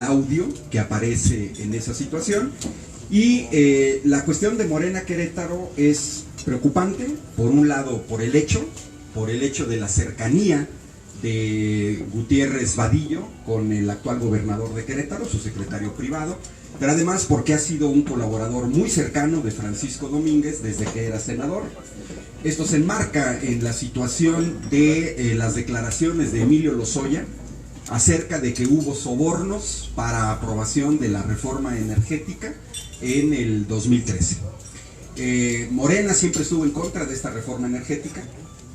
audio que aparece en esa situación. Y la cuestión de Morena Querétaro es preocupante, por un lado por el hecho de la cercanía de Gutiérrez Vadillo con el actual gobernador de Querétaro, su secretario privado, pero además porque ha sido un colaborador muy cercano de Francisco Domínguez desde que era senador. Esto se enmarca en la situación de las declaraciones de Emilio Lozoya acerca de que hubo sobornos para aprobación de la reforma energética en el 2013. Morena siempre estuvo en contra de esta reforma energética.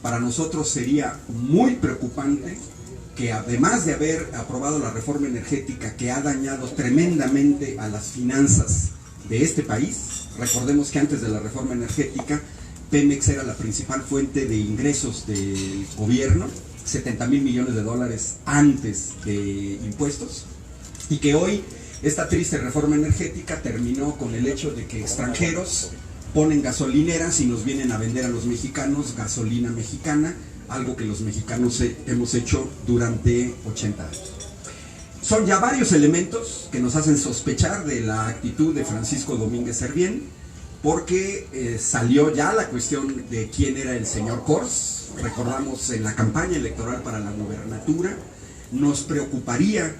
Para nosotros sería muy preocupante que, además de haber aprobado la reforma energética que ha dañado tremendamente a las finanzas de este país, recordemos que antes de la reforma energética Pemex era la principal fuente de ingresos del gobierno, 70,000 millones de dólares antes de impuestos, y que hoy esta triste reforma energética terminó con el hecho de que extranjeros ponen gasolineras y nos vienen a vender a los mexicanos gasolina mexicana, algo que los mexicanos hemos hecho durante 80 años. Son ya varios elementos que nos hacen sospechar de la actitud de Francisco Domínguez Servién, porque salió ya la cuestión de quién era el señor Kors. Recordamos en la campaña electoral para la gubernatura, nos preocuparía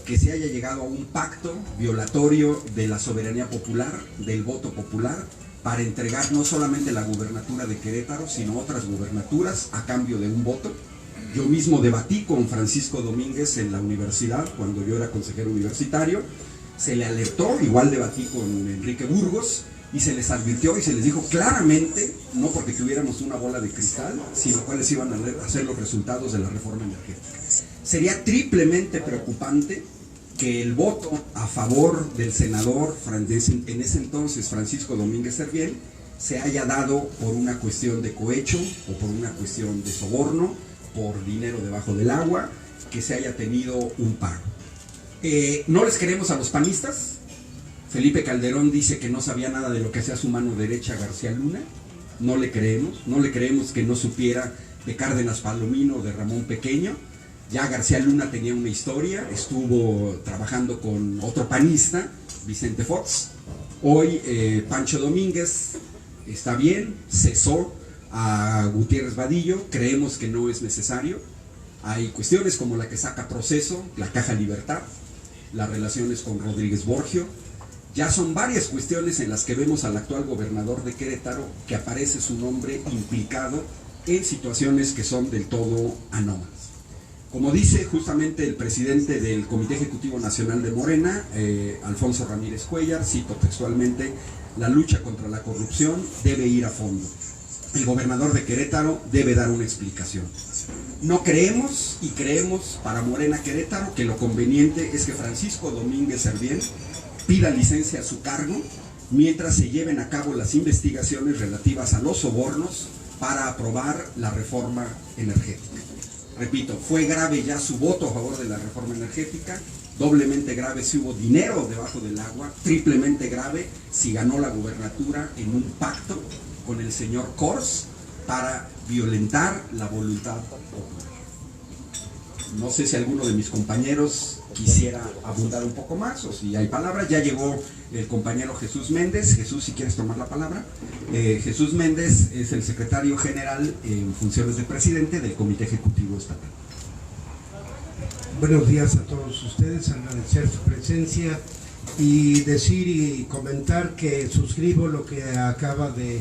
que se haya llegado a un pacto violatorio de la soberanía popular, del voto popular, para entregar no solamente la gubernatura de Querétaro, sino otras gubernaturas a cambio de un voto. Yo mismo debatí con Francisco Domínguez en la universidad, cuando yo era consejero universitario, se le alertó, igual debatí con Enrique Burgos, y se les advirtió y se les dijo claramente, no porque tuviéramos una bola de cristal, sino cuáles iban a ser los resultados de la reforma energética. Sería triplemente preocupante que el voto a favor del senador en ese entonces Francisco Domínguez Servién se haya dado por una cuestión de cohecho o por una cuestión de soborno, por dinero debajo del agua, que se haya tenido un pago. No les queremos a los panistas. Felipe Calderón dice que no sabía nada de lo que hacía su mano derecha García Luna. No le creemos que no supiera de Cárdenas Palomino o de Ramón Pequeño. Ya García Luna tenía una historia, estuvo trabajando con otro panista, Vicente Fox. Hoy Pancho Domínguez está bien, cesó a Gutiérrez Vadillo, creemos que no es necesario. Hay cuestiones como la que saca proceso, la Caja Libertad, las relaciones con Rodríguez Borgio. Ya son varias cuestiones en las que vemos al actual gobernador de Querétaro que aparece su nombre implicado en situaciones que son del todo anómalas. Como dice justamente el presidente del Comité Ejecutivo Nacional de Morena, Alfonso Ramírez Cuellar, cito textualmente, la lucha contra la corrupción debe ir a fondo. El gobernador de Querétaro debe dar una explicación. No creemos, y creemos para Morena Querétaro, que lo conveniente es que Francisco Domínguez Servién pida licencia a su cargo mientras se lleven a cabo las investigaciones relativas a los sobornos para aprobar la reforma energética. Repito, fue grave ya su voto a favor de la reforma energética, doblemente grave si hubo dinero debajo del agua, triplemente grave si ganó la gubernatura en un pacto con el señor Kors para violentar la voluntad popular. No sé si alguno de mis compañeros quisiera abundar un poco más o si hay palabras. Ya llegó el compañero Jesús Méndez. Jesús, si quieres tomar la palabra. Jesús Méndez es el secretario general en funciones de presidente del Comité Ejecutivo Estatal. Buenos días a todos ustedes, agradecer su presencia y decir y comentar que suscribo lo que acaba de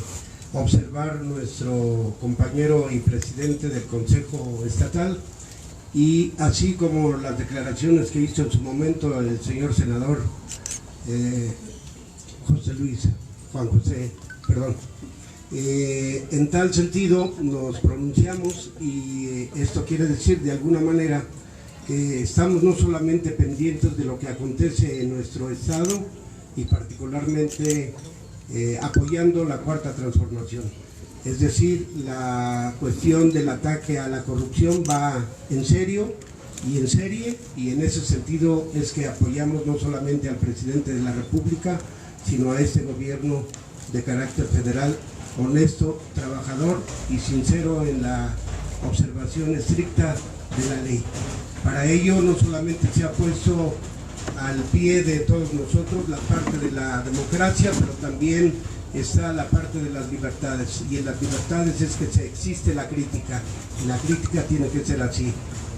observar nuestro compañero y presidente del Consejo Estatal, y así como las declaraciones que hizo en su momento el señor senador Juan José. En tal sentido nos pronunciamos, y esto quiere decir de alguna manera que estamos no solamente pendientes de lo que acontece en nuestro estado y particularmente apoyando la Cuarta Transformación. Es decir, la cuestión del ataque a la corrupción va en serio y en serie, y en ese sentido es que apoyamos no solamente al presidente de la República, sino a este gobierno de carácter federal, honesto, trabajador y sincero en la observación estricta de la ley. Para ello no solamente se ha puesto al pie de todos nosotros la parte de la democracia, pero también está la parte de las libertades, y en las libertades es que existe la crítica, y la crítica tiene que ser así,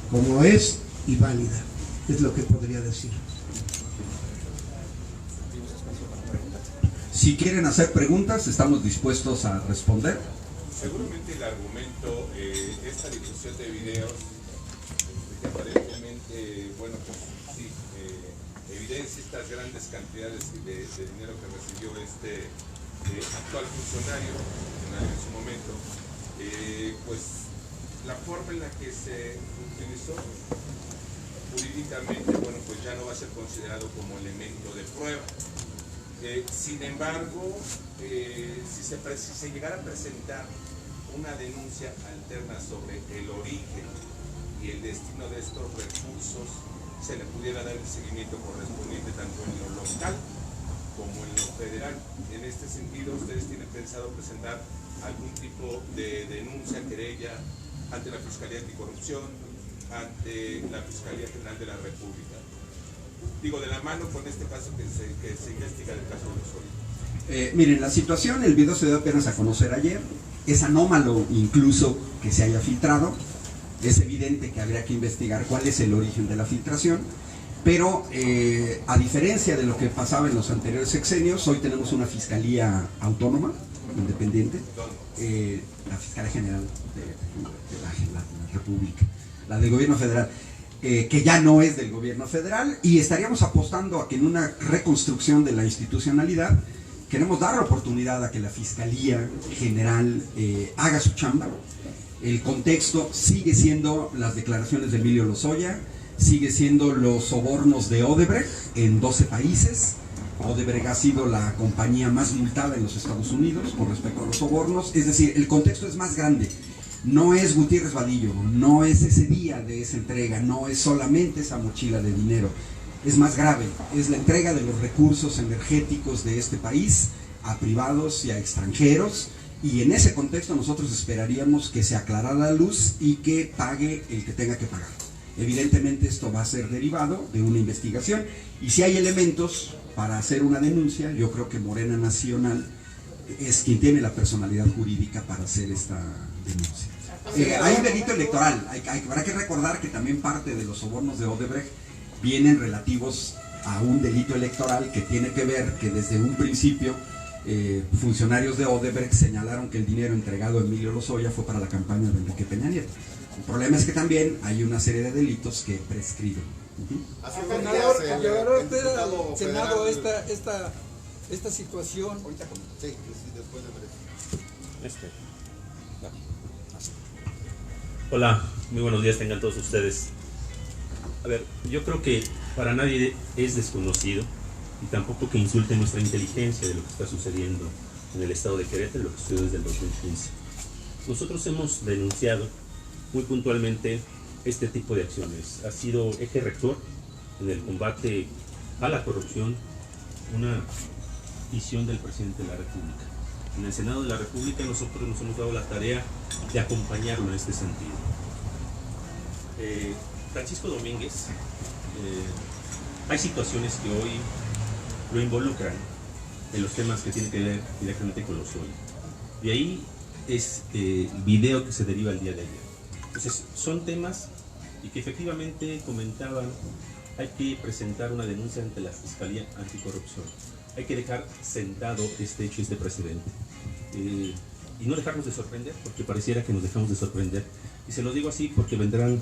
como es y válida, es lo que podría decir. Si quieren hacer preguntas, estamos dispuestos a responder. Seguramente el argumento, esta difusión de videos, que aparentemente, bueno, pues sí, evidencia estas grandes cantidades de dinero que recibió este actual funcionario en su momento, pues la forma en la que se utilizó jurídicamente, bueno, pues ya no va a ser considerado como elemento de prueba. Sin embargo, si se llegara a presentar una denuncia alterna sobre el origen y el destino de estos recursos, se le pudiera dar el seguimiento correspondiente tanto en lo local como en lo federal. En este sentido, ¿ustedes tienen pensado presentar algún tipo de denuncia, querella ante la Fiscalía Anticorrupción, ante la Fiscalía General de la República? Digo, de la mano con este caso que se investiga, el caso de Osorio. Miren, la situación, el video se dio apenas a conocer ayer. Es anómalo incluso que se haya filtrado. Es evidente que habría que investigar cuál es el origen de la filtración. Pero a diferencia de lo que pasaba en los anteriores sexenios, hoy tenemos una fiscalía autónoma, independiente, la Fiscalía General de la República, la del Gobierno Federal, que ya no es del Gobierno Federal, y estaríamos apostando a que en una reconstrucción de la institucionalidad queremos dar la oportunidad a que la Fiscalía General haga su chamba. El contexto sigue siendo las declaraciones de Emilio Lozoya, sigue siendo los sobornos de Odebrecht en 12 países. Odebrecht ha sido la compañía más multada en los Estados Unidos con respecto a los sobornos. Es decir, el contexto es más grande. No es Gutiérrez Vadillo, no es ese día de esa entrega, no es solamente esa mochila de dinero. Es más grave, es la entrega de los recursos energéticos de este país a privados y a extranjeros. Y en ese contexto nosotros esperaríamos que se aclarara la luz y que pague el que tenga que pagar. Evidentemente esto va a ser derivado de una investigación, y si hay elementos para hacer una denuncia, yo creo que Morena Nacional es quien tiene la personalidad jurídica para hacer esta denuncia. Hay un delito electoral, habrá que recordar que también parte de los sobornos de Odebrecht vienen relativos a un delito electoral que tiene que ver que desde un principio funcionarios de Odebrecht señalaron que el dinero entregado a Emilio Lozoya fue para la campaña de Enrique Peña Nieto. El problema es que también hay una serie de delitos que prescriben. Senador, usted al Senado esta situación. Sí, después de Hola, muy buenos días tengan todos ustedes. A ver, yo creo que para nadie es desconocido y tampoco que insulte nuestra inteligencia de lo que está sucediendo en el estado de Querétaro, lo que sucedió desde el 2015. Nosotros hemos denunciado muy puntualmente este tipo de acciones. Ha sido eje rector en el combate a la corrupción, una visión del presidente de la República. En el Senado de la República nosotros nos hemos dado la tarea de acompañarlo en este sentido. Francisco Domínguez, hay situaciones que hoy lo involucran en los temas que tienen que ver directamente con Lozoya. De ahí es el video que se deriva el día de ayer. Entonces son temas y que efectivamente comentaban, hay que presentar una denuncia ante la Fiscalía Anticorrupción. Hay que dejar sentado este hecho, este precedente. Y no dejarnos de sorprender, porque pareciera que nos dejamos de sorprender. Y se lo digo así porque vendrán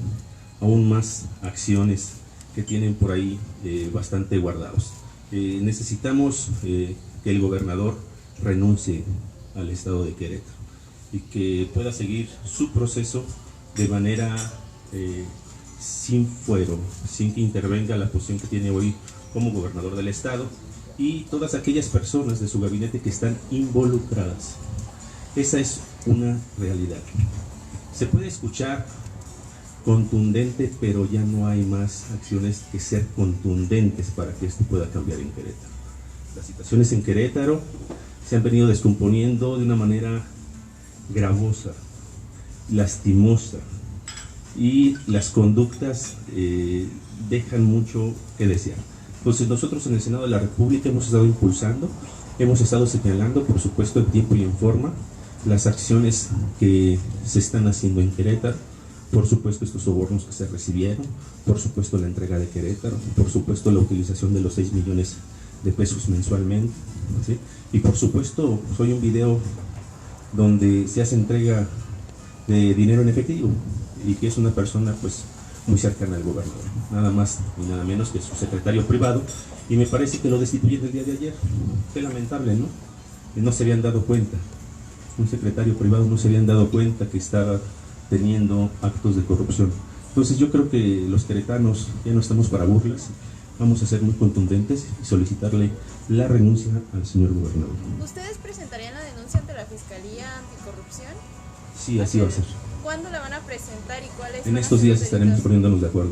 aún más acciones que tienen por ahí bastante guardados. Necesitamos que el gobernador renuncie al estado de Querétaro y que pueda seguir su proceso de manera sin fuero, sin que intervenga la posición que tiene hoy como gobernador del estado y todas aquellas personas de su gabinete que están involucradas. Esa es una realidad. Se puede escuchar contundente, pero ya no hay más acciones que ser contundentes para que esto pueda cambiar en Querétaro. Las situaciones en Querétaro se han venido descomponiendo de una manera gravosa, lastimosa, y las conductas dejan mucho que desear. Entonces nosotros en el Senado de la República hemos estado impulsando, hemos estado señalando, por supuesto en tiempo y en forma, las acciones que se están haciendo en Querétaro, por supuesto estos sobornos que se recibieron, por supuesto la entrega de Querétaro, por supuesto la utilización de los 6 millones de pesos mensualmente, ¿sí? Y por supuesto soy un video donde se hace entrega de dinero en efectivo y que es una persona pues muy cercana al gobernador, nada más y nada menos que su secretario privado, y me parece que lo destituyen el día de ayer. Qué lamentable, ¿no? Que no se habían dado cuenta, un secretario privado no se habían dado cuenta que estaba teniendo actos de corrupción. Entonces yo creo que los queretanos ya no estamos para burlas, vamos a ser muy contundentes y solicitarle la renuncia al señor gobernador. ¿Ustedes presentarían la denuncia ante la Fiscalía Anticorrupción? Sí, así va a ser. ¿Cuándo la van a presentar y cuáles? En estos días estaremos poniéndonos de acuerdo.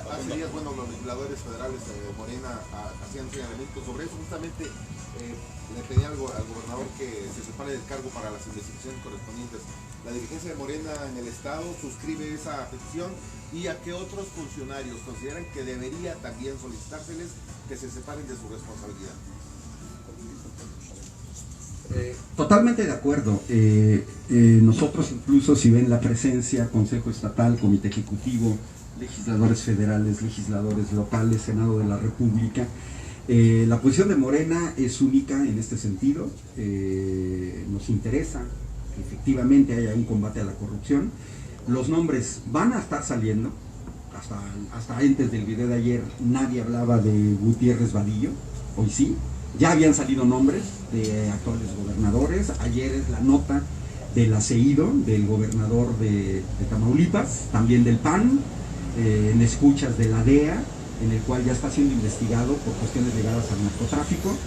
Hace días, bueno, los legisladores federales de Morena hacían señalamientos sobre eso. Justamente le pedían al gobernador que se separe del cargo para las investigaciones correspondientes. La dirigencia de Morena en el estado suscribe esa petición, y a qué otros funcionarios consideran que debería también solicitárseles que se separen de su responsabilidad. Totalmente de acuerdo. Nosotros incluso, si ven la presencia, Consejo Estatal, Comité Ejecutivo, legisladores federales, legisladores locales, Senado de la República, la posición de Morena es única en este sentido. Nos interesa que efectivamente haya un combate a la corrupción. Los nombres van a estar saliendo, hasta antes del video de ayer nadie hablaba de Gutiérrez Vadillo, hoy sí. Ya habían salido nombres de actuales gobernadores. Ayer es la nota del aceído del gobernador de Tamaulipas, también del PAN, en escuchas de la DEA, en el cual ya está siendo investigado por cuestiones ligadas al narcotráfico.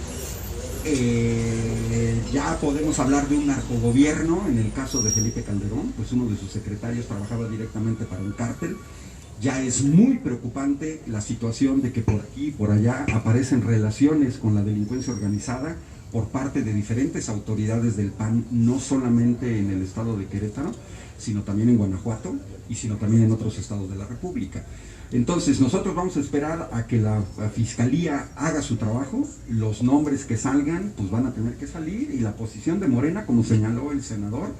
Ya podemos hablar de un narcogobierno, en el caso de Felipe Calderón, pues uno de sus secretarios trabajaba directamente para un cártel. Ya es muy preocupante la situación de que por aquí y por allá aparecen relaciones con la delincuencia organizada por parte de diferentes autoridades del PAN, no solamente en el estado de Querétaro, sino también en Guanajuato y sino también en otros estados de la República. Entonces nosotros vamos a esperar a que la Fiscalía haga su trabajo, los nombres que salgan pues van a tener que salir, y la posición de Morena, como señaló el senador,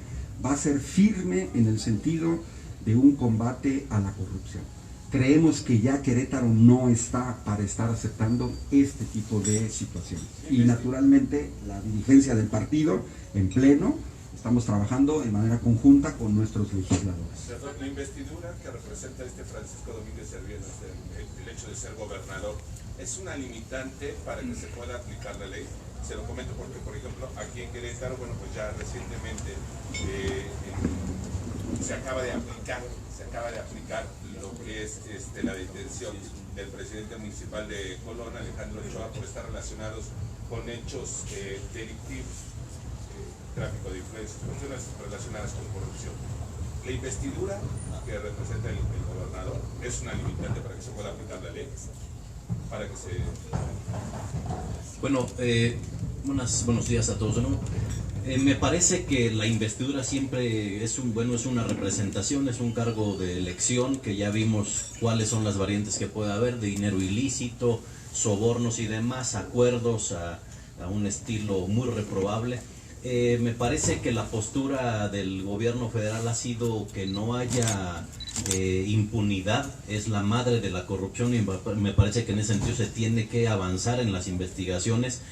va a ser firme en el sentido de un combate a la corrupción. Creemos que ya Querétaro no está para estar aceptando este tipo de situaciones. Y naturalmente la dirigencia del partido en pleno estamos trabajando de manera conjunta con nuestros legisladores. La investidura que representa Francisco Domínguez Servién, el hecho de ser gobernador, ¿es una limitante para que se pueda aplicar la ley? Se lo comento porque, por ejemplo, aquí en Querétaro, bueno, pues ya recientemente se acaba de aplicar lo que es la detención del presidente municipal de Colón, Alejandro Ochoa, por estar relacionados con hechos delictivos, tráfico de influencias, cuestiones relacionadas con corrupción. La investidura que representa el gobernador es una limitante para que se pueda aplicar la ley, para que se... Bueno, buenos días a todos, ¿no? Me parece que la investidura siempre es una representación, es un cargo de elección, que ya vimos cuáles son las variantes que puede haber, de dinero ilícito, sobornos y demás, acuerdos a un estilo muy reprobable. Me parece que la postura del gobierno federal ha sido que no haya impunidad, es la madre de la corrupción, y me parece que en ese sentido se tiene que avanzar en las investigaciones.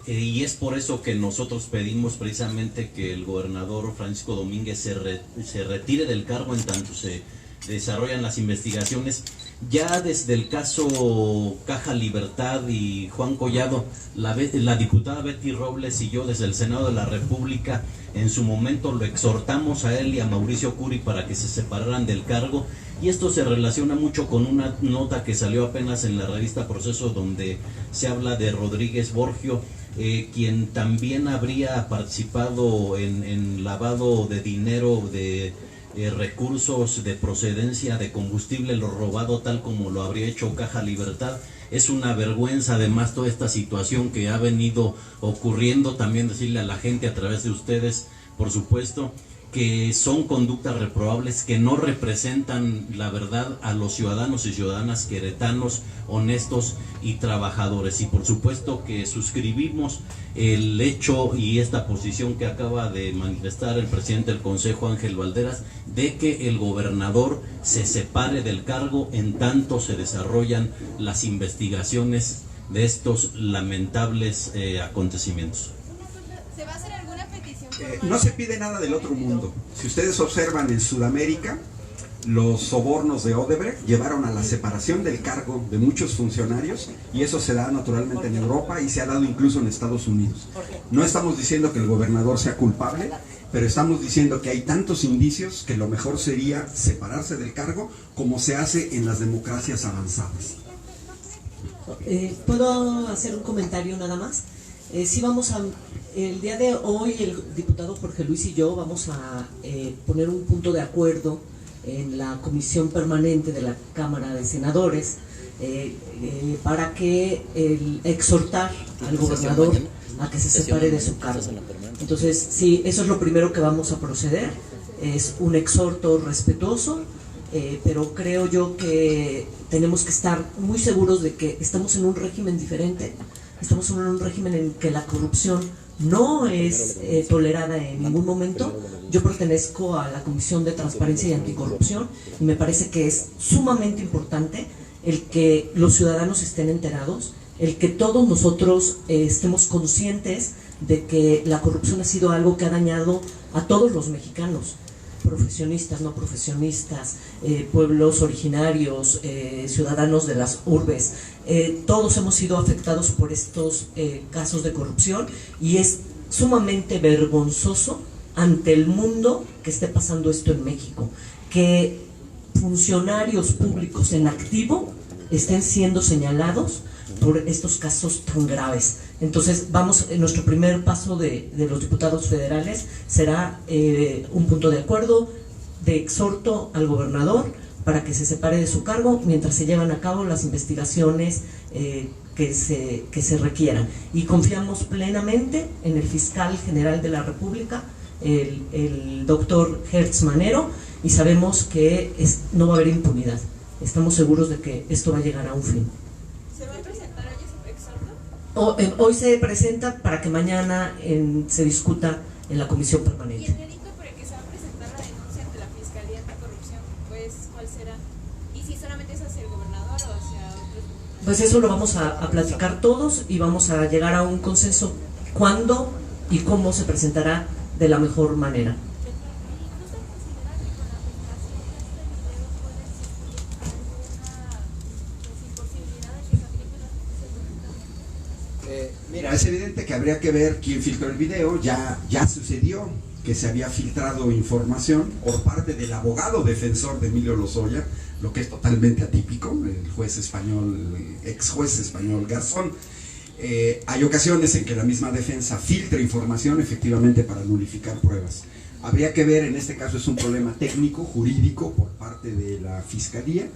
Y es por eso que nosotros pedimos precisamente que el gobernador Francisco Domínguez se retire del cargo en tanto se desarrollan las investigaciones. Ya desde el caso Caja Libertad y Juan Collado, la diputada Betty Robles y yo desde el Senado de la República en su momento lo exhortamos a él y a Mauricio Curi para que se separaran del cargo, y esto se relaciona mucho con una nota que salió apenas en la revista Proceso, donde se habla de Rodríguez Borgio, quien también habría participado en lavado de dinero, de recursos de procedencia de combustible, lo robado tal como lo habría hecho Caja Libertad. Es una vergüenza además toda esta situación que ha venido ocurriendo, también decirle a la gente a través de ustedes, por supuesto, que son conductas reprobables, que no representan la verdad a los ciudadanos y ciudadanas queretanos honestos y trabajadores. Y por supuesto que suscribimos el hecho y esta posición que acaba de manifestar el presidente del Consejo, Ángel Valderas, de que el gobernador se separe del cargo en tanto se desarrollan las investigaciones de estos lamentables acontecimientos. ¿Se va a hacer alguna petición? No se pide nada del otro mundo. Si ustedes observan en Sudamérica, los sobornos de Odebrecht llevaron a la separación del cargo de muchos funcionarios, y eso se da naturalmente en Europa y se ha dado incluso en Estados Unidos. No estamos diciendo que el gobernador sea culpable, pero estamos diciendo que hay tantos indicios que lo mejor sería separarse del cargo, como se hace en las democracias avanzadas. ¿Puedo hacer un comentario nada más? El día de hoy el diputado Jorge Luis y yo vamos a poner un punto de acuerdo en la comisión permanente de la Cámara de Senadores para que exhortar al gobernador a que se separe de su cargo. Entonces, sí, eso es lo primero que vamos a proceder. Es un exhorto respetuoso, pero creo yo que tenemos que estar muy seguros de que estamos en un régimen diferente. Estamos en un régimen en que la corrupción no es tolerada en ningún momento. Yo pertenezco a la Comisión de Transparencia y Anticorrupción y me parece que es sumamente importante el que los ciudadanos estén enterados, el que todos nosotros estemos conscientes de que la corrupción ha sido algo que ha dañado a todos los mexicanos, profesionistas, no profesionistas, pueblos originarios, ciudadanos de las urbes. Todos hemos sido afectados por estos casos de corrupción y es sumamente vergonzoso ante el mundo que esté pasando esto en México, que funcionarios públicos en activo estén siendo señalados por estos casos tan graves. Entonces nuestro primer paso de los diputados federales será un punto de acuerdo, de exhorto al gobernador para que se separe de su cargo mientras se llevan a cabo las investigaciones que se requieran. Y confiamos plenamente en el fiscal general de la República, el doctor Hertz Manero, y sabemos que no va a haber impunidad. Estamos seguros de que esto va a llegar a un fin. ¿Se va a presentar hoy ese exhorto? Hoy se presenta para que mañana se discuta en la comisión ¿Y permanente. el delito por el que se va a presentar la denuncia ante la Fiscalía Anticorrupción, pues cuál será? ¿Y si solamente es hacia el gobernador o hacia otros? Pues eso lo vamos a platicar todos y vamos a llegar a un consenso cuándo y cómo se presentará de la mejor manera. Mira, es evidente que habría que ver quién filtró el video. Ya sucedió que se había filtrado información por parte del abogado defensor de Emilio Lozoya, lo que es totalmente atípico, el juez español, ex juez español Garzón. Hay ocasiones en que la misma defensa filtra información efectivamente para nulificar pruebas. Habría que ver, en este caso es un problema técnico, jurídico por parte de la Fiscalía,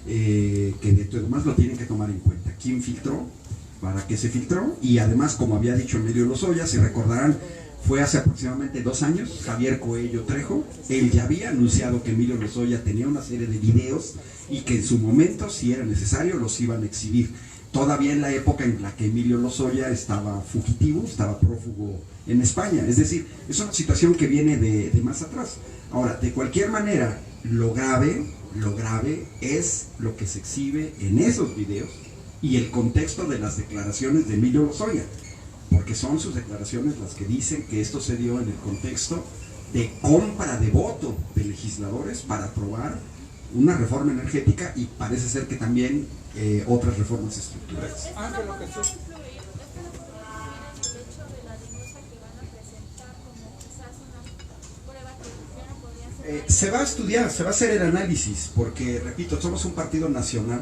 que de todo más lo tienen que tomar en cuenta. ¿Quién filtró? ¿Para qué se filtró? Y además, como había dicho Emilio Lozoya, si recordarán, fue hace aproximadamente 2 años, Javier Coello Trejo, él ya había anunciado que Emilio Lozoya tenía una serie de videos y que en su momento, si era necesario, los iban a exhibir. Todavía en la época en la que Emilio Lozoya estaba fugitivo, estaba prófugo en España. Es decir, es una situación que viene de más atrás. Ahora, de cualquier manera, lo grave es lo que se exhibe en esos videos y el contexto de las declaraciones de Emilio Lozoya, porque son sus declaraciones las que dicen que esto se dio en el contexto de compra de voto de legisladores para aprobar una reforma energética y parece ser que también otras reformas estructurales. Ángelo Jesús. Se va a estudiar, se va a hacer el análisis, porque, repito, somos un partido nacional,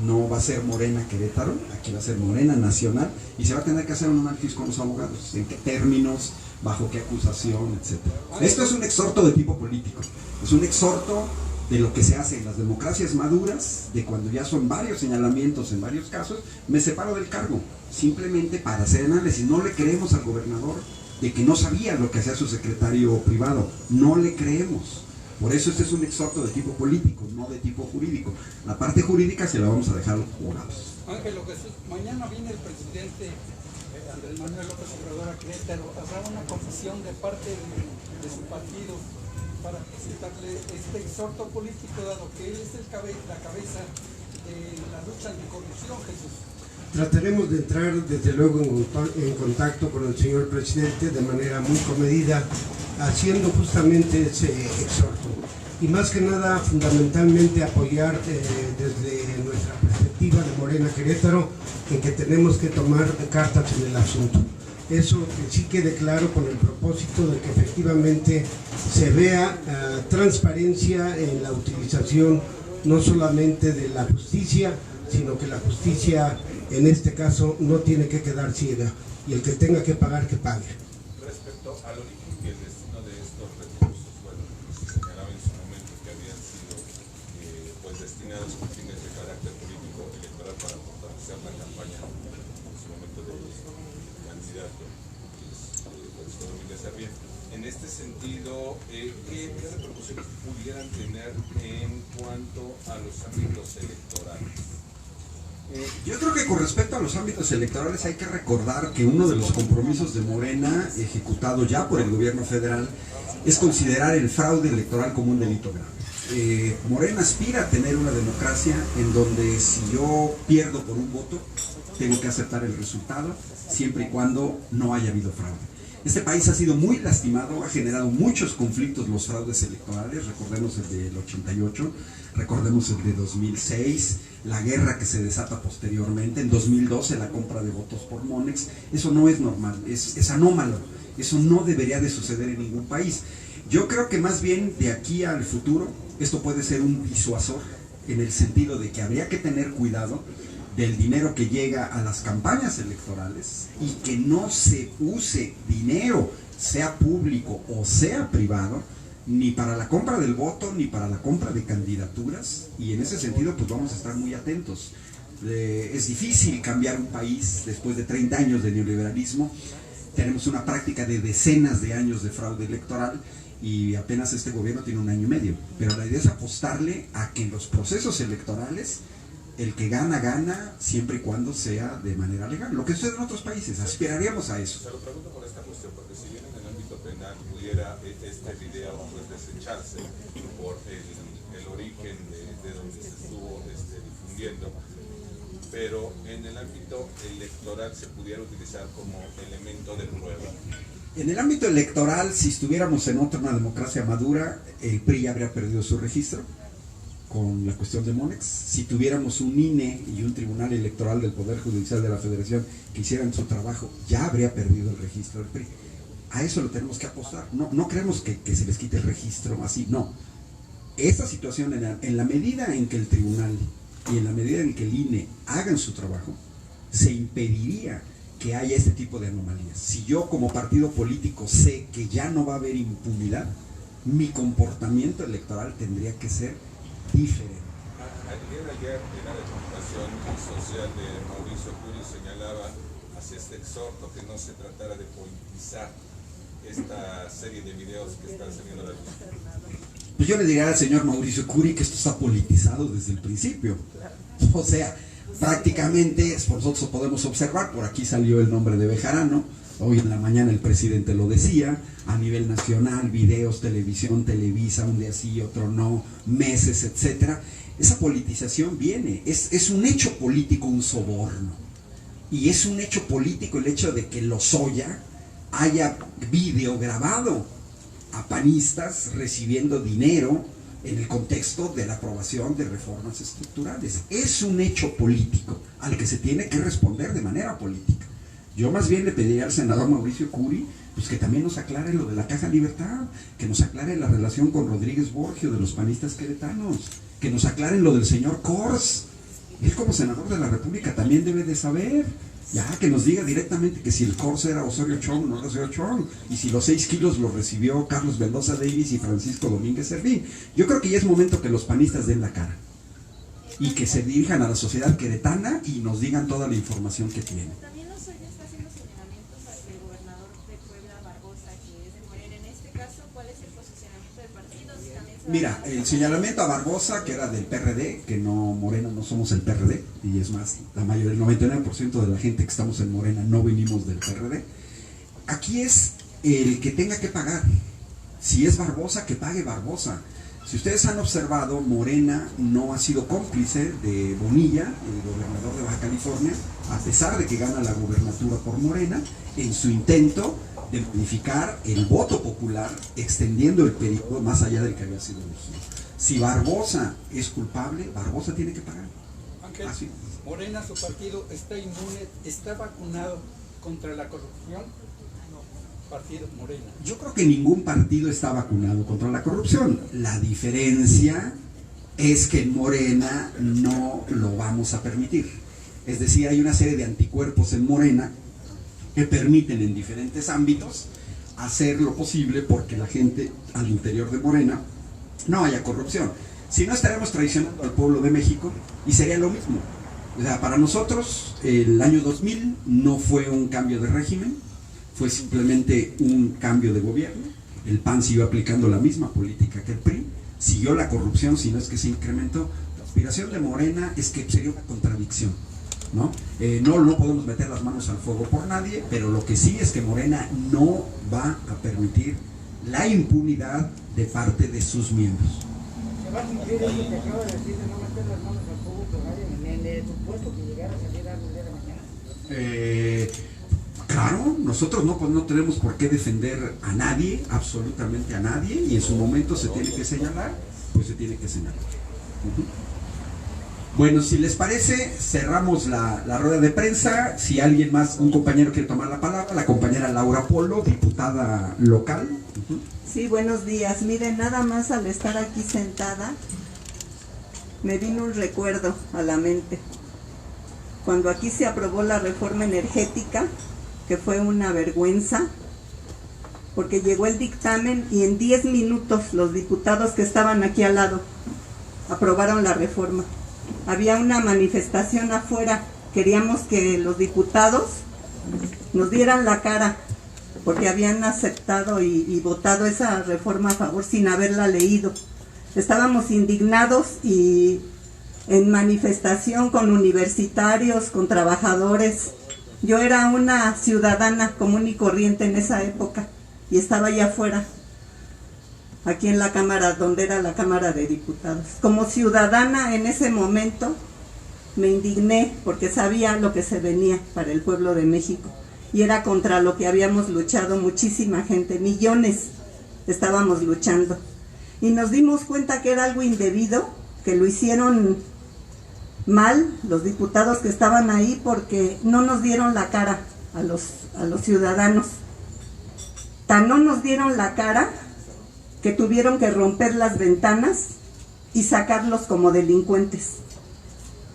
no va a ser Morena Querétaro, aquí va a ser Morena Nacional, y se va a tener que hacer un análisis con los abogados, en qué términos, bajo qué acusación, etc. Esto es un exhorto de tipo político, es un exhorto de lo que se hace en las democracias maduras, de cuando ya son varios señalamientos en varios casos, me separo del cargo, simplemente para hacer análisis. No le creemos al gobernador de que no sabía lo que hacía su secretario privado. No le creemos. Por eso este es un exhorto de tipo político, no de tipo jurídico. La parte jurídica se la vamos a dejar a los abogados. Ángel, mañana viene el presidente Andrés Manuel López Obrador a Querétaro. ¿Habrá una comisión de parte de su partido para presentarle este exhorto político, dado que él es la cabeza de la lucha anticorrupción, Jesús? Trataremos de entrar desde luego en contacto con el señor presidente de manera muy comedida, haciendo justamente ese exhorto. Y más que nada, fundamentalmente apoyar desde nuestra perspectiva de Morena Querétaro, en que tenemos que tomar cartas en el asunto. Eso que sí quede claro, con el propósito de que efectivamente se vea transparencia en la utilización no solamente de la justicia, sino que la justicia en este caso no tiene que quedar ciega, y el que tenga que pagar, que pague. Respecto al origen y el destino de estos recursos, bueno, se señalaba en su momento que habían sido pues destinados con fines de carácter político electoral para fortalecer la campaña en su momento de candidato, Francisco Domínguez Servién. En este sentido, ¿qué repercusiones pudieran tener en cuanto a los ámbitos electorales? Yo creo que con respecto a los ámbitos electorales hay que recordar que uno de los compromisos de Morena, ejecutado ya por el gobierno federal, es considerar el fraude electoral como un delito grave. Morena aspira a tener una democracia en donde si yo pierdo por un voto, tengo que aceptar el resultado, siempre y cuando no haya habido fraude. Este país ha sido muy lastimado, ha generado muchos conflictos los fraudes electorales, recordemos el del 88, recordemos el de 2006, la guerra que se desata posteriormente, en 2012 la compra de votos por Monex. Eso no es normal, es anómalo, eso no debería de suceder en ningún país. Yo creo que más bien de aquí al futuro esto puede ser un disuasor, en el sentido de que habría que tener cuidado del dinero que llega a las campañas electorales y que no se use dinero, sea público o sea privado, ni para la compra del voto ni para la compra de candidaturas, y en ese sentido pues vamos a estar muy atentos. Es difícil cambiar un país después de 30 años de neoliberalismo. Tenemos una práctica de decenas de años de fraude electoral y apenas este gobierno tiene 1 año y medio, pero la idea es apostarle a que en los procesos electorales el que gana, gana, siempre y cuando sea de manera legal. Lo que sucede en otros países, aspiraríamos a eso. Se lo pregunto por esta cuestión, porque si bien en el ámbito penal pudiera este video pues desecharse por el origen de donde se estuvo difundiendo, pero en el ámbito electoral se pudiera utilizar como elemento de prueba. En el ámbito electoral, si estuviéramos en una democracia madura, el PRI ya habría perdido su registro con la cuestión de Monex. Si tuviéramos un INE y un Tribunal Electoral del Poder Judicial de la Federación que hicieran su trabajo, ya habría perdido el registro del PRI. A eso lo tenemos que apostar. No creemos que se les quite el registro así, no. Esta situación, en la medida en que el Tribunal y en la medida en que el INE hagan su trabajo, se impediría que haya este tipo de anomalías. Si yo como partido político sé que ya no va a haber impunidad, mi comportamiento electoral tendría que ser diferente. Ayer en la comunicación social de Mauricio Curi señalaba hacia este exhorto que no se tratara de politizar esta serie de videos que están saliendo a la luz. Pues yo le diría al señor Mauricio Curi que esto está politizado desde el principio. O sea, prácticamente nosotros podemos observar, por aquí salió el nombre de Bejarano, hoy en la mañana el presidente lo decía, a nivel nacional, videos, televisión, Televisa, un día sí, otro no, meses, etcétera. Esa politización viene, es un hecho político, un soborno. Y es un hecho político el hecho de que Lozoya haya video grabado a panistas recibiendo dinero en el contexto de la aprobación de reformas estructurales. Es un hecho político al que se tiene que responder de manera política. Yo más bien le pediría al senador Mauricio Curi pues que también nos aclare lo de la Caja Libertad, que nos aclare la relación con Rodríguez Borgio de los panistas queretanos, que nos aclaren lo del señor Kors. Él como senador de la República también debe de saber, ya que nos diga directamente que si el Kors era Osorio Chong o no era Osorio Chong, y si los 6 kilos los recibió Carlos Mendoza Davis y Francisco Domínguez Servín. Yo creo que ya es momento que los panistas den la cara y que se dirijan a la sociedad queretana y nos digan toda la información que tienen. También Lozoya está haciendo señalamientos hacia el gobernador de Puebla, Mira, el señalamiento a Barbosa, que era del PRD, que no, Morena no somos el PRD, y es más, la mayoría, el 99% de la gente que estamos en Morena no venimos del PRD. Aquí es el que tenga que pagar. Si es Barbosa, que pague Barbosa. Si ustedes han observado, Morena no ha sido cómplice de Bonilla, el gobernador de Baja California, a pesar de que gana la gubernatura por Morena, en su intento de modificar el voto popular, extendiendo el periodo más allá del que había sido elegido. Si Barbosa es culpable, Barbosa tiene que pagar. Ángel, Así. Morena, su partido, está inmune, está vacunado contra la corrupción. Partido Morena. Yo creo que ningún partido está vacunado contra la corrupción. La diferencia es que en Morena no lo vamos a permitir. Es decir, hay una serie de anticuerpos en Morena que permiten en diferentes ámbitos hacer lo posible porque la gente al interior de Morena no haya corrupción. Si no, estaremos traicionando al pueblo de México y sería lo mismo. O sea, para nosotros el año 2000 no fue un cambio de régimen, fue simplemente un cambio de gobierno. El PAN siguió aplicando la misma política que el PRI, siguió la corrupción, si no es que se incrementó. La aspiración de Morena es que sería una contradicción, ¿no? No podemos meter las manos al fuego por nadie, pero lo que sí es que Morena no va a permitir la impunidad de parte de sus miembros. ¿Se va a cumplir eso que acaba de decir de no meter las manos al fuego por nadie en el supuesto que llegara a salir algo el día de mañana? Claro, nosotros no tenemos por qué defender a nadie, absolutamente a nadie, y en su momento se tiene que señalar, pues se tiene que señalar. Bueno, si les parece, cerramos la rueda de prensa. Si alguien más, un compañero quiere tomar la palabra, la compañera Laura Polo, diputada local. Sí, buenos días. Miren, nada más al estar aquí sentada, me vino un recuerdo a la mente. Cuando aquí se aprobó la reforma energética, que fue una vergüenza, porque llegó el dictamen y en 10 minutos los diputados que estaban aquí al lado aprobaron la reforma. Había una manifestación afuera, queríamos que los diputados nos dieran la cara, porque habían aceptado y votado esa reforma a favor sin haberla leído. Estábamos indignados y en manifestación con universitarios, con trabajadores. Yo era una ciudadana común y corriente en esa época y estaba allá afuera, aquí en la Cámara, donde era la Cámara de Diputados. Como ciudadana en ese momento me indigné porque sabía lo que se venía para el pueblo de México y era contra lo que habíamos luchado muchísima gente, millones estábamos luchando. Y nos dimos cuenta que era algo indebido, que lo hicieron mal los diputados que estaban ahí porque no nos dieron la cara a los ciudadanos. Tan no nos dieron la cara que tuvieron que romper las ventanas y sacarlos como delincuentes.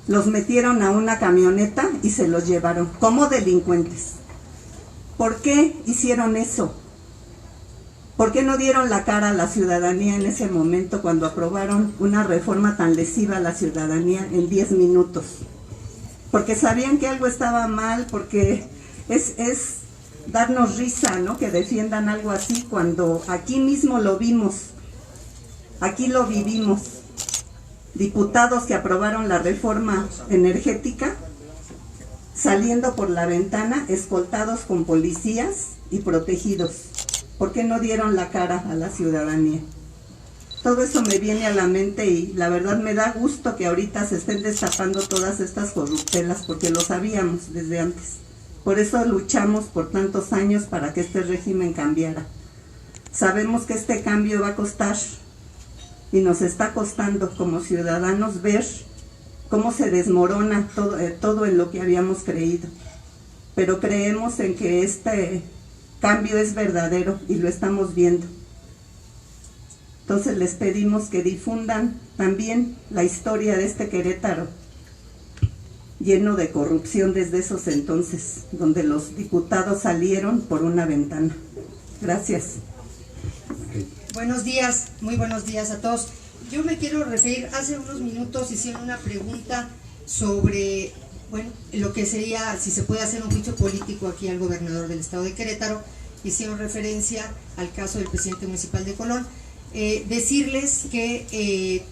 Los metieron a una camioneta y se los llevaron como delincuentes. ¿Por qué hicieron eso? ¿Por qué no dieron la cara a la ciudadanía en ese momento cuando aprobaron una reforma tan lesiva a la ciudadanía en 10 minutos? Porque sabían que algo estaba mal, porque es darnos risa, ¿no? Que defiendan algo así cuando aquí mismo lo vimos, aquí lo vivimos. Diputados que aprobaron la reforma energética saliendo por la ventana, escoltados con policías y protegidos. ¿Por qué no dieron la cara a la ciudadanía? Todo eso me viene a la mente y la verdad me da gusto que ahorita se estén destapando todas estas corruptelas, porque lo sabíamos desde antes. Por eso luchamos por tantos años para que este régimen cambiara. Sabemos que este cambio va a costar y nos está costando como ciudadanos ver cómo se desmorona todo en lo que habíamos creído. Pero creemos en que este cambio es verdadero y lo estamos viendo. Entonces les pedimos que difundan también la historia de este Querétaro lleno de corrupción desde esos entonces, donde los diputados salieron por una ventana. Gracias. Buenos días, muy buenos días a todos. Yo me quiero referir, hace unos minutos hicieron una pregunta sobre, bueno, lo que sería, si se puede hacer un juicio político aquí al gobernador del estado de Querétaro. Hicieron referencia al caso del presidente municipal de Colón. Decirles que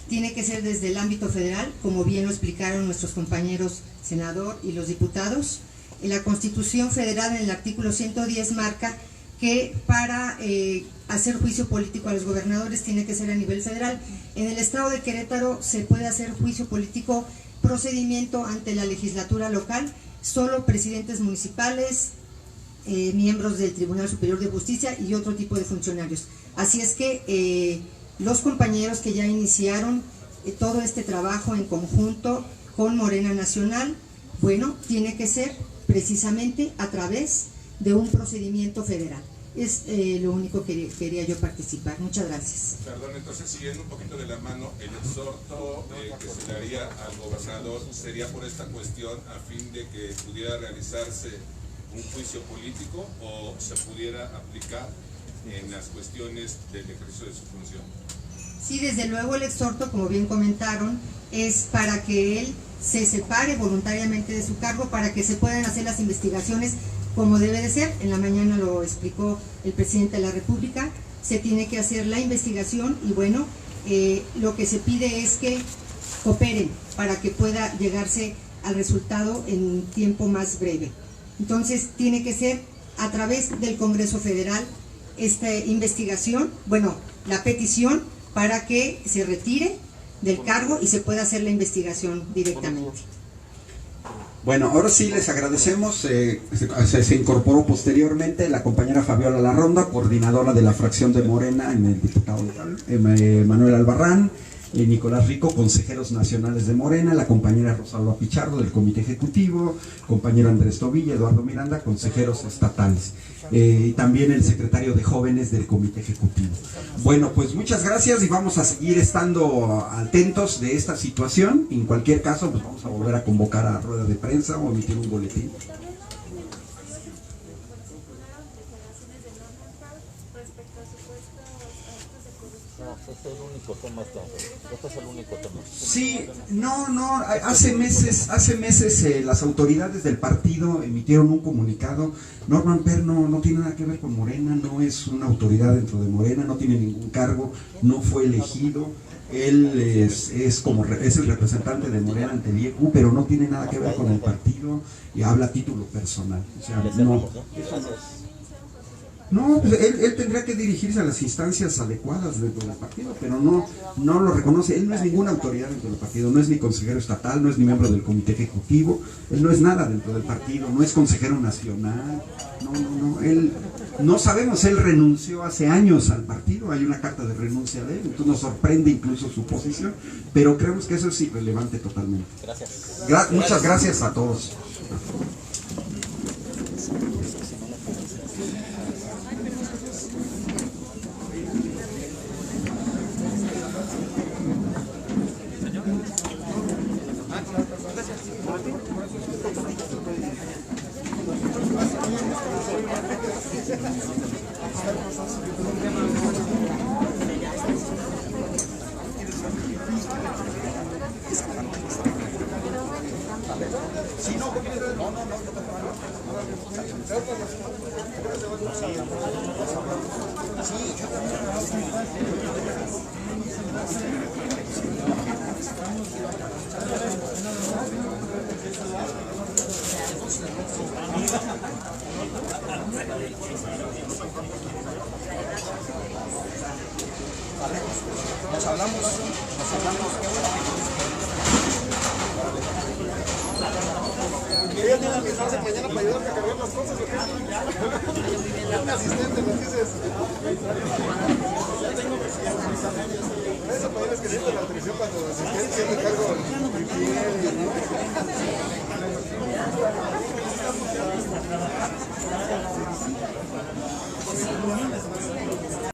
tiene que ser desde el ámbito federal, como bien lo explicaron nuestros compañeros senador y los diputados. La Constitución Federal en el artículo 110 marca que para hacer juicio político a los gobernadores tiene que ser a nivel federal. En el estado de Querétaro se puede hacer juicio político, procedimiento ante la legislatura local, solo presidentes municipales, miembros del Tribunal Superior de Justicia y otro tipo de funcionarios. Así es que los compañeros que ya iniciaron todo este trabajo en conjunto con Morena Nacional, bueno, tiene que ser precisamente a través de un procedimiento federal. Es lo único que quería yo participar. Muchas gracias. Perdón, entonces siguiendo un poquito de la mano, el exhorto que se le haría al gobernador sería por esta cuestión a fin de que pudiera realizarse un juicio político o se pudiera aplicar en las cuestiones del ejercicio de su función. Sí, desde luego el exhorto, como bien comentaron, es para que él se separe voluntariamente de su cargo para que se puedan hacer las investigaciones como debe de ser. En la mañana lo explicó el presidente de la República, se tiene que hacer la investigación y bueno, lo que se pide es que cooperen para que pueda llegarse al resultado en un tiempo más breve. Entonces tiene que ser a través del Congreso Federal esta investigación, bueno, la petición para que se retire del cargo y se pueda hacer la investigación directamente. Bueno, ahora sí les agradecemos, se incorporó posteriormente la compañera Fabiola Larronda, coordinadora de la fracción de Morena en el diputado local, Manuel Albarrán, Nicolás Rico, consejeros nacionales de Morena, la compañera Rosalba Pichardo del Comité Ejecutivo, compañero Andrés Tobilla, Eduardo Miranda, consejeros estatales, y también el secretario de Jóvenes del Comité Ejecutivo. Bueno, pues muchas gracias y vamos a seguir estando atentos de esta situación. En cualquier caso, pues vamos a volver a convocar a rueda de prensa o emitir un boletín. Este es el único tema, este es el único tema. Sí, no, hace meses las autoridades del partido emitieron un comunicado. Norman Per no tiene nada que ver con Morena, no es una autoridad dentro de Morena, no tiene ningún cargo, no fue elegido. Él es el representante de Morena ante el IEQ, pero no tiene nada que ver con el partido y habla a título personal. O sea, no, pues él tendría que dirigirse a las instancias adecuadas dentro del partido, pero no lo reconoce. Él no es ninguna autoridad dentro del partido, no es ni consejero estatal, no es ni miembro del comité ejecutivo, él no es nada dentro del partido, no es consejero nacional, él, no sabemos, él renunció hace años al partido, hay una carta de renuncia de él, entonces nos sorprende incluso su posición, pero creemos que eso es irrelevante totalmente. Gracias. Muchas gracias a todos. Nos hablamos. ¿Ella tiene que estarse mañana para ayudarme a cargar las cosas o qué? Un asistente, nos dices. Eso para ir escribiendo la atención cuando el asistente tiene cargo.